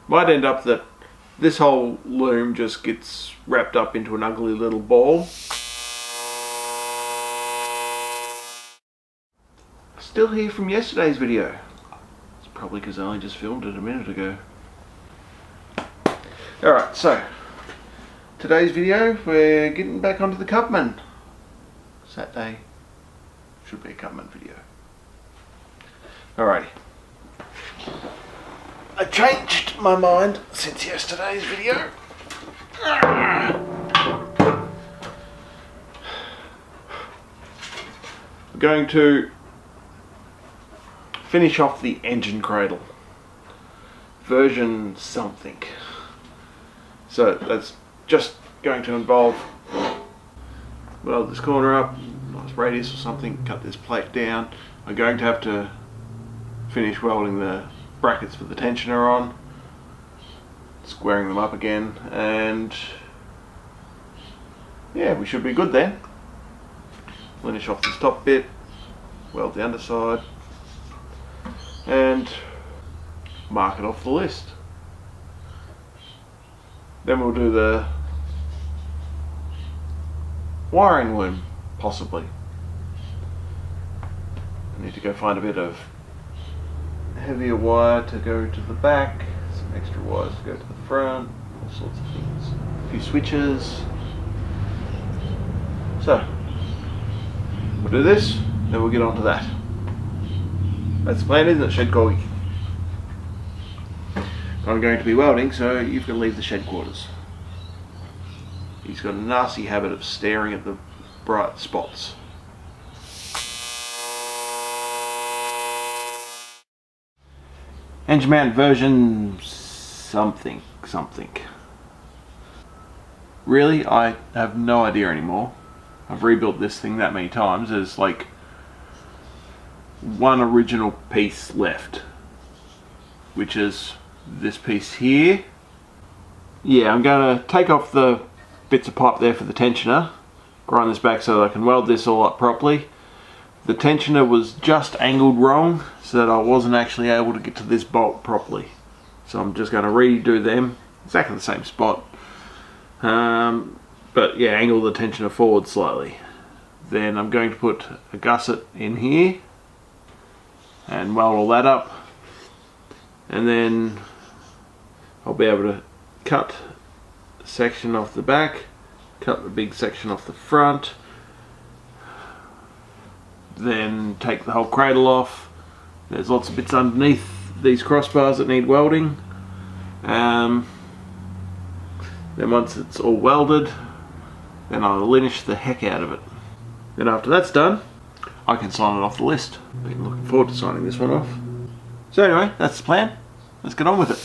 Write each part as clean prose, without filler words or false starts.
Might end up that this whole loom just gets wrapped up into an ugly little ball. Still here from yesterday's video. It's probably because I only just filmed it a minute ago. Alright, so today's video, we're getting back onto the cubman. Saturday should be a cubman video. Alrighty. I changed my mind since yesterday's video. I'm going to finish off the engine cradle. Version something. So that's just going to involve weld this corner up, nice radius or something, cut this plate down. I'm going to have to finish welding the brackets for the tensioner on, squaring them up again, and yeah, we should be good then. Finish off this top bit, weld the underside, and mark it off the list. Then we'll do the wiring loom, possibly. I need to go find a bit of heavier wire to go to the back, some extra wires to go to the front, all sorts of things. A few switches. So, we'll do this, then we'll get on to that. That's the plan, isn't it, shed corby? I'm going to be welding, so you can leave the shed quarters. He's got a nasty habit of staring at the bright spots. Engine mount version something. Really, I have no idea anymore. I've rebuilt this thing that many times. There's like one original piece left, which is this piece here. Yeah, I'm going to take off the bits of pipe there for the tensioner, grind this back so that I can weld this all up properly. The tensioner was just angled wrong so that I wasn't actually able to get to this bolt properly. So I'm just going to redo them, exactly the same spot. But yeah, angle the tensioner forward slightly. Then I'm going to put a gusset in here and weld all that up. And then I'll be able to cut a section off the back, cut the big section off the front, then take the whole cradle off. There's lots of bits underneath these crossbars that need welding. Then once it's all welded, then I'll linish the heck out of it. Then after that's done, I can sign it off the list. Been looking forward to signing this one off. So anyway, that's the plan. Let's get on with it.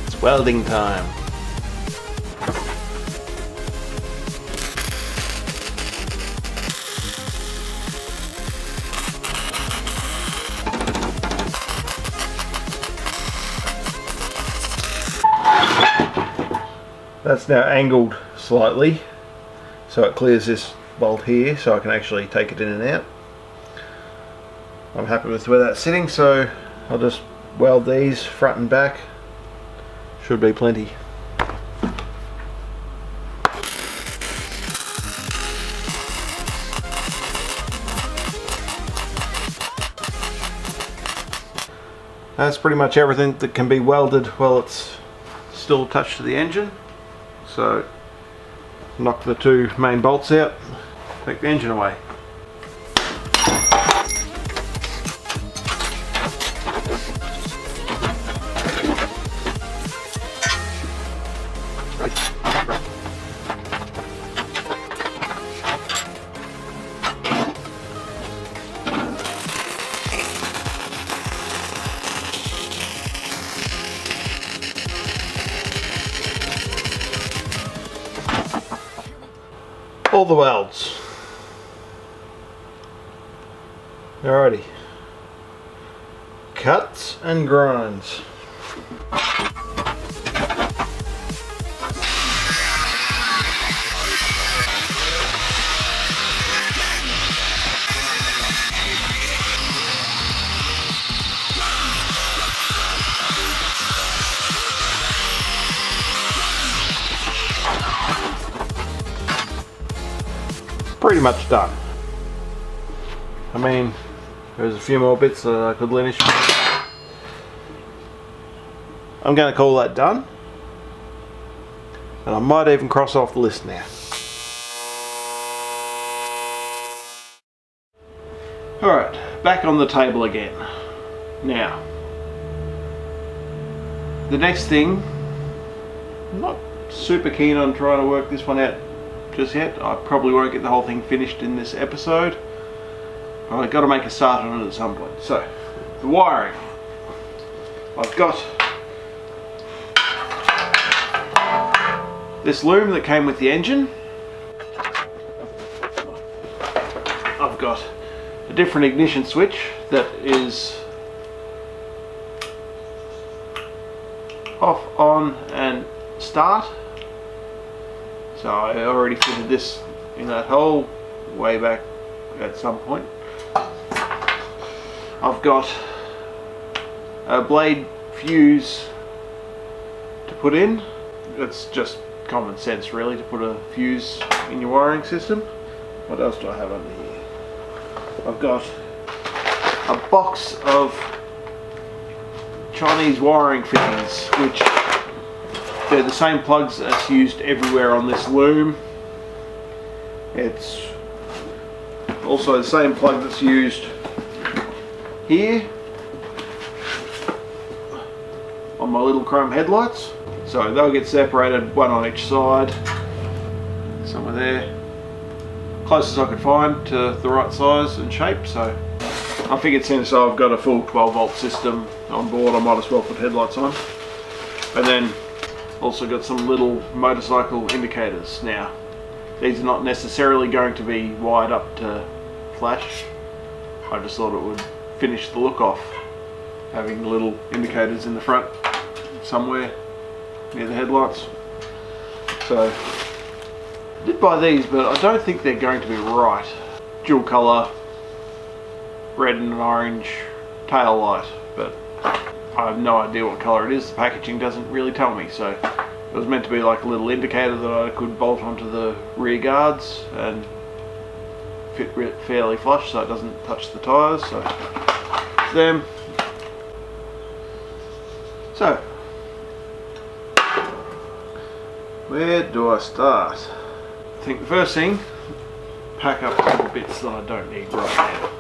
It's welding time. That's now angled slightly, so it clears this bolt here, so I can actually take it in and out. I'm happy with where that's sitting, so I'll just weld these front and back. Should be plenty. That's pretty much everything that can be welded while it's still attached to the engine. So knock the two main bolts out, take the engine away. All the welds. Alrighty. Cuts and grinds. pretty much done. I mean, there's a few more bits that I could finish. I'm going to call that done. And I might even cross off the list now. Alright, back on the table again. Now, the next thing, I'm not super keen on trying to work this one out just yet. I probably won't get the whole thing finished in this episode. But I've got to make a start on it at some point. So, the wiring. I've got this loom that came with the engine. I've got a different ignition switch that is off, on and start. So I already fitted this in that hole way back at some point. I've got a blade fuse to put in. It's just common sense really to put a fuse in your wiring system. What else do I have under here? I've got a box of Chinese wiring fittings, which they're the same plugs that's used everywhere on this loom. It's also the same plug that's used here on my little chrome headlights. So they'll get separated, one on each side, somewhere there. Closest I could find to the right size and shape. So I figured since I've got a full 12 volt system on board, I might as well put headlights on. And then also got some little motorcycle indicators. Now these are not necessarily going to be wired up to flash. I just thought it would finish the look off, having little indicators in the front somewhere near the headlights. So I did buy these, but I don't think they're going to be right. Dual colour, red and orange tail light, but I have no idea what colour it is. The packaging doesn't really tell me, so it was meant to be like a little indicator that I could bolt onto the rear guards and fit fairly flush so it doesn't touch the tyres. So them. So where do I start? I think the first thing, pack up all the bits that I don't need right now.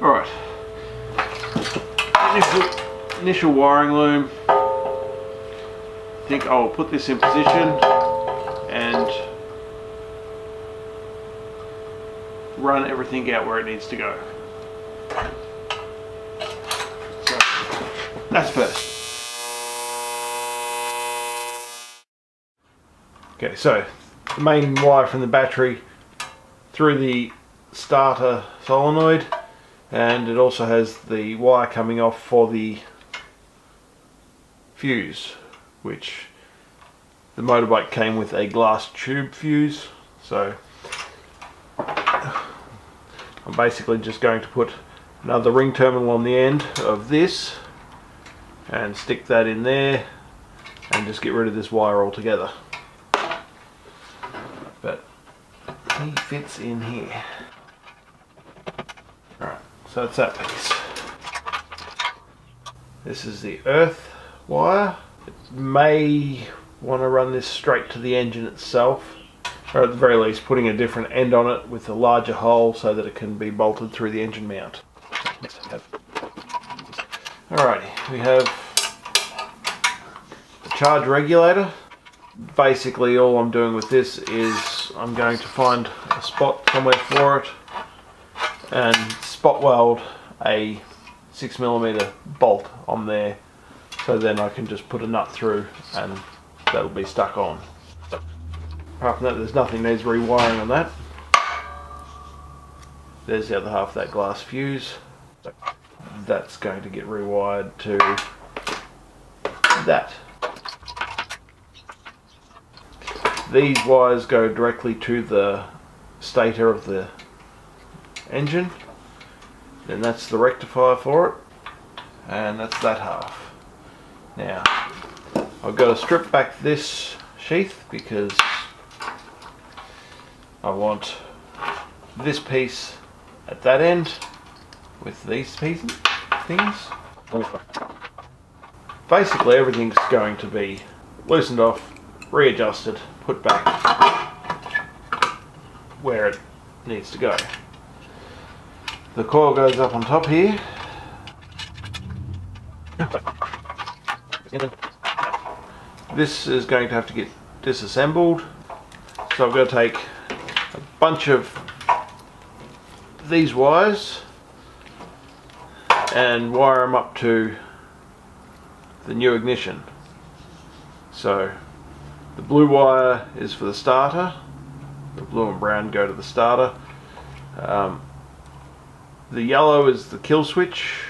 Alright, initial wiring loom. I think I'll put this in position and run everything out where it needs to go. So that's first. Okay, so the main wire from the battery through the starter solenoid, and it also has the wire coming off for the fuse, which the motorbike came with a glass tube fuse. So I'm basically just going to put another ring terminal on the end of this and stick that in there and just get rid of this wire altogether. But he fits in here. Alright, so that's that piece. This is the earth wire. It may want to run this straight to the engine itself, or at the very least putting a different end on it with a larger hole so that it can be bolted through the engine mount. Alrighty, we have a charge regulator. Basically all I'm doing with this is I'm going to find a spot somewhere for it and spot weld a 6mm bolt on there, so then I can just put a nut through and that'll be stuck on. Apart from that, there's nothing needs rewiring on that. There's the other half of that glass fuse. That's going to get rewired to that. These wires go directly to the stator of the engine. Then that's the rectifier for it. And that's that half. Now, I've got to strip back this sheath because I want this piece at that end with these things. Basically everything's going to be loosened off, readjusted, put back where it needs to go. The coil goes up on top here. This is going to have to get disassembled, so I've got to take a bunch of these wires and wire them up to the new ignition. So the blue wire is for the starter, the blue and brown go to the starter, the yellow is the kill switch.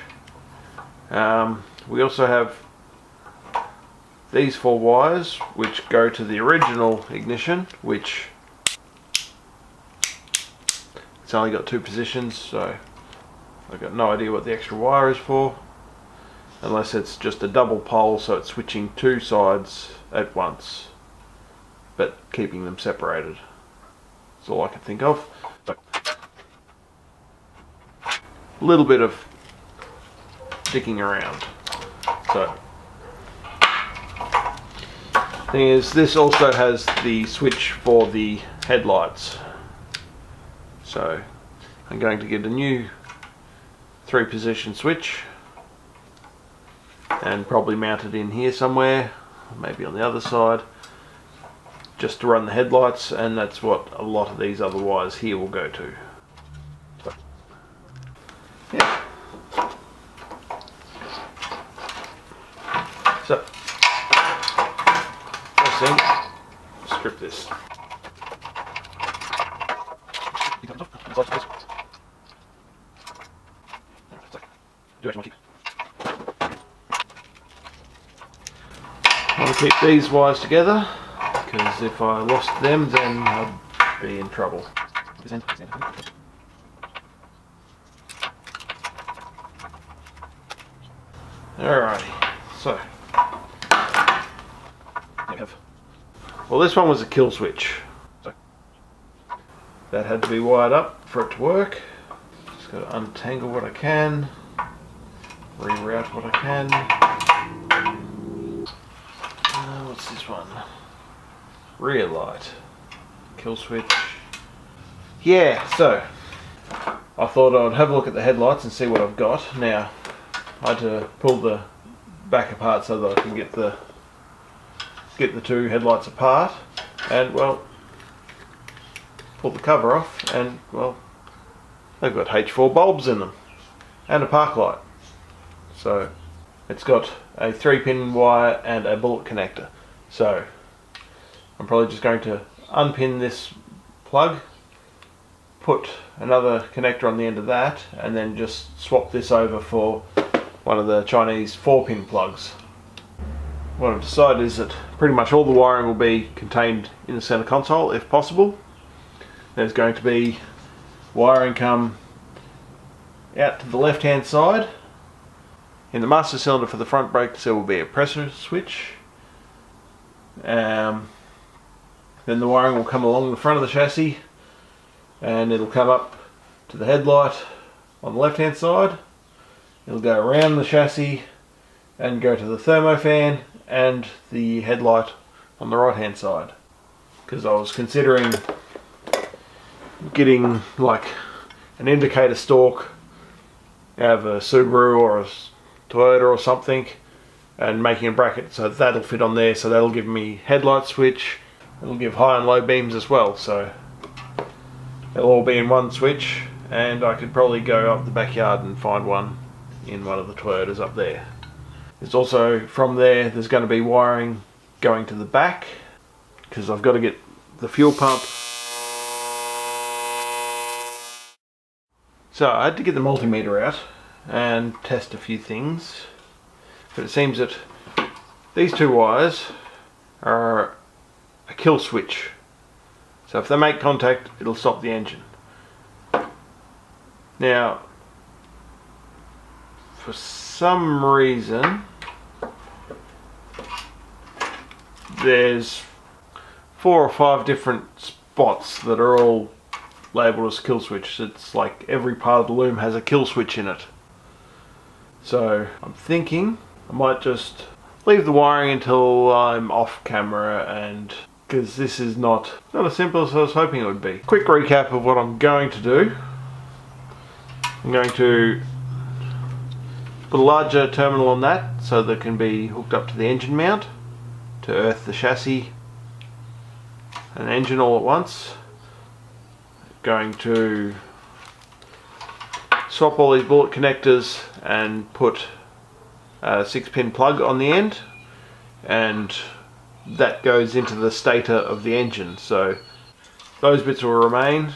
We also have these 4 wires which go to the original ignition, which it's only got 2 positions, so I've got no idea what the extra wire is for, unless it's just a double pole, so it's switching 2 sides at once but keeping them separated. That's all I can think of. A little bit of sticking around. So thing is, this also has the switch for the headlights, so I'm going to get a new 3-position switch and probably mount it in here somewhere, maybe on the other side, just to run the headlights, and that's what a lot of these other wires here will go to. So, yeah. So, first thing, strip this. I want to keep these wires together, because if I lost them then I'd be in trouble. Alrighty, so well, this one was a kill switch. That had to be wired up for it to work. Just got to untangle what I can, reroute what I can. What's this one? Rear light. Kill switch. Yeah, so I thought I'd have a look at the headlights and see what I've got. Now, I had to pull the back apart so that I can get the 2 headlights apart, and well, pull the cover off, and well, they've got H4 bulbs in them and a park light. So it's got a 3-pin wire and a bullet connector. So I'm probably just going to unpin this plug, put another connector on the end of that, and then just swap this over for one of the Chinese 4-pin plugs. What I've decided is that pretty much all the wiring will be contained in the center console if possible. There's going to be wiring come out to the left hand side. In the master cylinder for the front brake there will be a pressure switch. Then the wiring will come along the front of the chassis, and it'll come up to the headlight on the left hand side. It'll go around the chassis and go to the thermofan and the headlight on the right hand side, because I was considering getting like an indicator stalk out of a Subaru or a Toyota or something and making a bracket so that'll fit on there, so that'll give me headlight switch. It'll give high and low beams as well, so it'll all be in one switch, and I could probably go up the backyard and find one in one of the Toyotas up there. There's also, from there, there's going to be wiring going to the back, because I've got to get the fuel pump. So I had to get the multimeter out and test a few things, but it seems that these 2 wires are a kill switch. So if they make contact, it'll stop the engine. Now, for some reason, there's 4 or 5 different spots that are all labelled as kill switch. It's like every part of the loom has a kill switch in it. So I'm thinking I might just leave the wiring until I'm off camera, and because this is not as simple as I was hoping it would be. Quick recap of what I'm going to do. I'm going to put a larger terminal on that so that it can be hooked up to the engine mount to earth the chassis and engine all at once. Going to swap all these bullet connectors and put a 6-pin plug on the end, and that goes into the stator of the engine. So those bits will remain,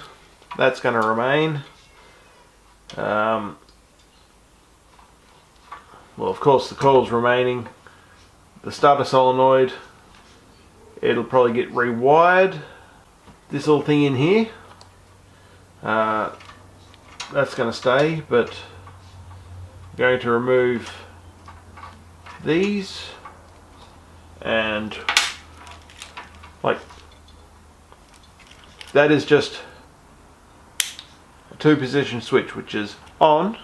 that's going to remain. Well, of course the coil's remaining. The starter solenoid, it'll probably get rewired. This little thing in here, that's going to stay, but I'm going to remove these, and like that is just a 2-position switch, which is on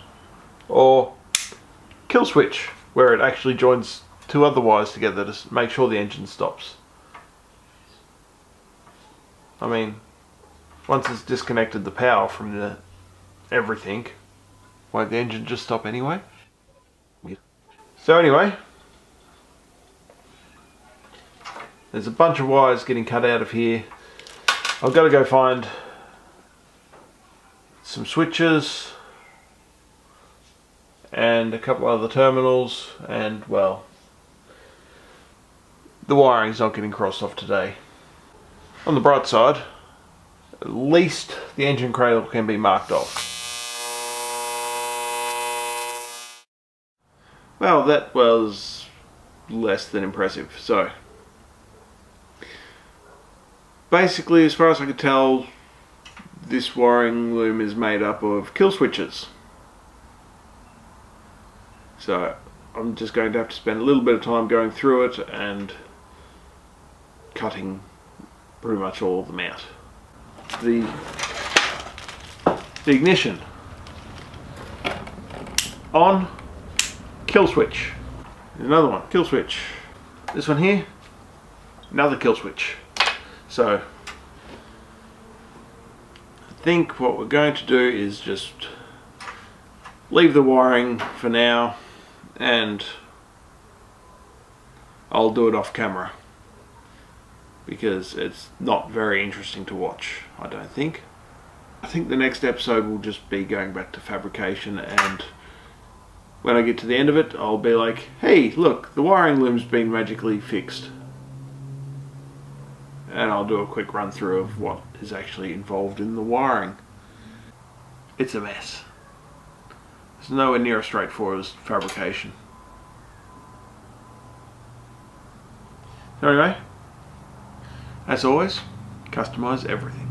or kill switch, where it actually joins 2 other wires together to make sure the engine stops. I mean, once it's disconnected the power from the everything, won't the engine just stop anyway? So anyway, there's a bunch of wires getting cut out of here. I've got to go find some switches and a couple other terminals, and well, the wiring's not getting crossed off today. On the bright side, at least the engine cradle can be marked off. Well, that was less than impressive. So basically, as far as I could tell, this wiring loom is made up of kill switches. So I'm just going to have to spend a little bit of time going through it and cutting pretty much all of them out. The ignition on, kill switch. There's another one, kill switch. This one here, another kill switch. So I think what we're going to do is just leave the wiring for now, and I'll do it off camera because it's not very interesting to watch, I don't think. I think the next episode will just be going back to fabrication, and when I get to the end of it, I'll be like, hey, look, the wiring loom's been magically fixed. And I'll do a quick run through of what is actually involved in the wiring. It's a mess. It's nowhere near as straightforward as fabrication. So anyway, as always, customize everything.